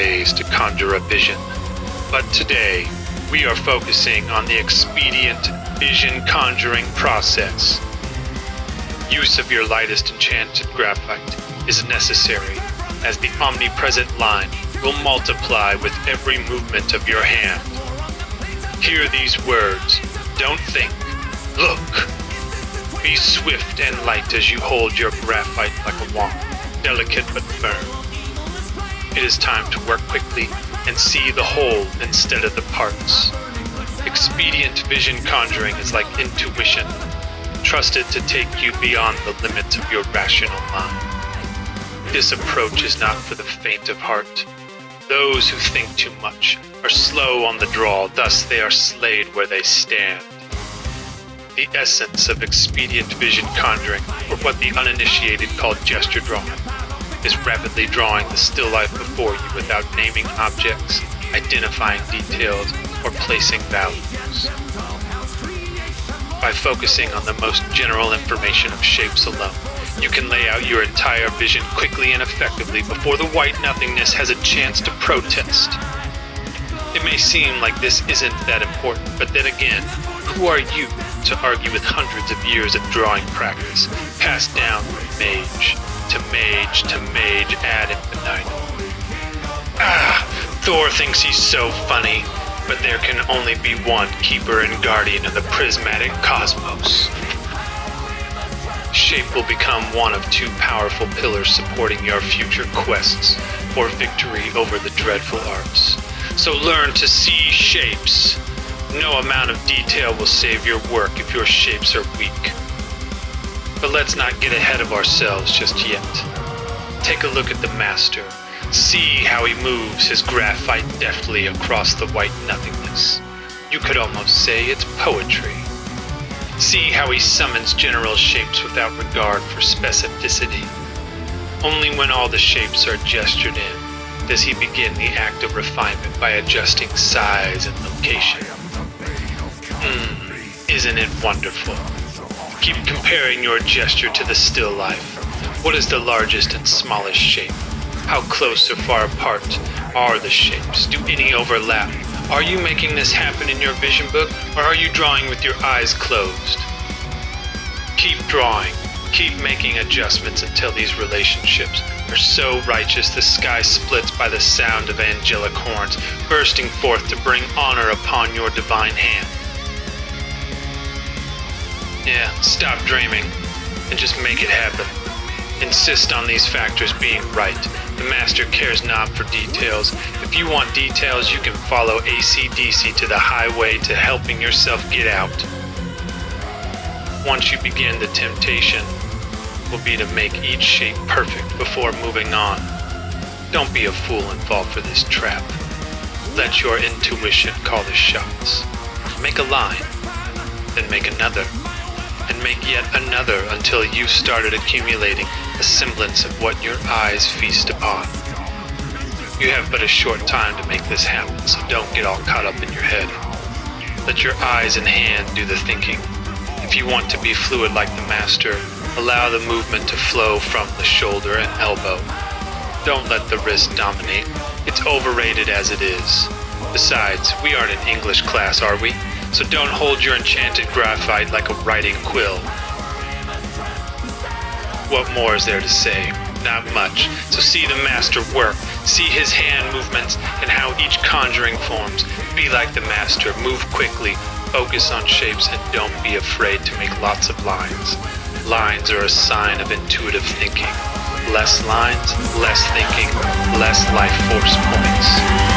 ways to conjure a vision, but today we are focusing on the Expedient vision conjuring process. Use of your lightest enchanted graphite is necessary, as the omnipresent line will multiply with every movement of your hand. Hear these words. Don't think. Look. Be swift and light as you hold your graphite like a wand, delicate but firm. It is time to work quickly and see the whole instead of the parts. Expedient vision conjuring is like intuition, trusted to take you beyond the limits of your rational mind. This approach is not for the faint of heart. Those who think too much are slow on the draw, thus they are slayed where they stand. The essence of expedient vision conjuring, or what the uninitiated call gesture drawing, is rapidly drawing the still life before you without naming objects, identifying details, or placing values. By focusing on the most general information of shapes alone, you can lay out your entire vision quickly and effectively before the white nothingness has a chance to protest. It may seem like this isn't that important, but then again, who are you to argue with hundreds of years of drawing practice, passed down from mage to mage to mage ad infinitum? Thor thinks he's so funny, but there can only be one keeper and guardian of the prismatic cosmos. Shape will become one of two powerful pillars supporting your future quests for victory over the dreadful arts. So learn to see shapes. No amount of detail will save your work if your shapes are weak. But let's not get ahead of ourselves just yet. Take a look at the master. See how he moves his graphite deftly across the white nothingness. You could almost say it's poetry. See how he summons general shapes without regard for specificity. Only when all the shapes are gestured in does he begin the act of refinement by adjusting size and location. Isn't it wonderful? Keep comparing your gesture to the still life. What is the largest and smallest shape? How close or far apart are the shapes? Do any overlap? Are you making this happen in your vision book, or are you drawing with your eyes closed? Keep drawing. Keep making adjustments until these relationships are so righteous the sky splits by the sound of angelic horns bursting forth to bring honor upon your divine hand. Yeah, stop dreaming and just make it happen. Insist on these factors being right. The master cares not for details. If you want details, you can follow AC/DC to the highway to helping yourself get out. Once you begin, the temptation will be to make each shape perfect before moving on. Don't be a fool and fall for this trap. Let your intuition call the shots. Make a line, then make another, and make yet another until you've started accumulating a semblance of what your eyes feast upon. You have but a short time to make this happen, so don't get all caught up in your head. Let your eyes and hand do the thinking. If you want to be fluid like the master, allow the movement to flow from the shoulder and elbow. Don't let the wrist dominate. It's overrated as it is. Besides, we aren't in English class, are we? So don't hold your enchanted graphite like a writing quill. What more is there to say? Not much. So see the master work. See his hand movements and how each conjuring forms. Be like the master. Move quickly. Focus on shapes and don't be afraid to make lots of lines. Lines are a sign of intuitive thinking. Less lines, less thinking, less life force points.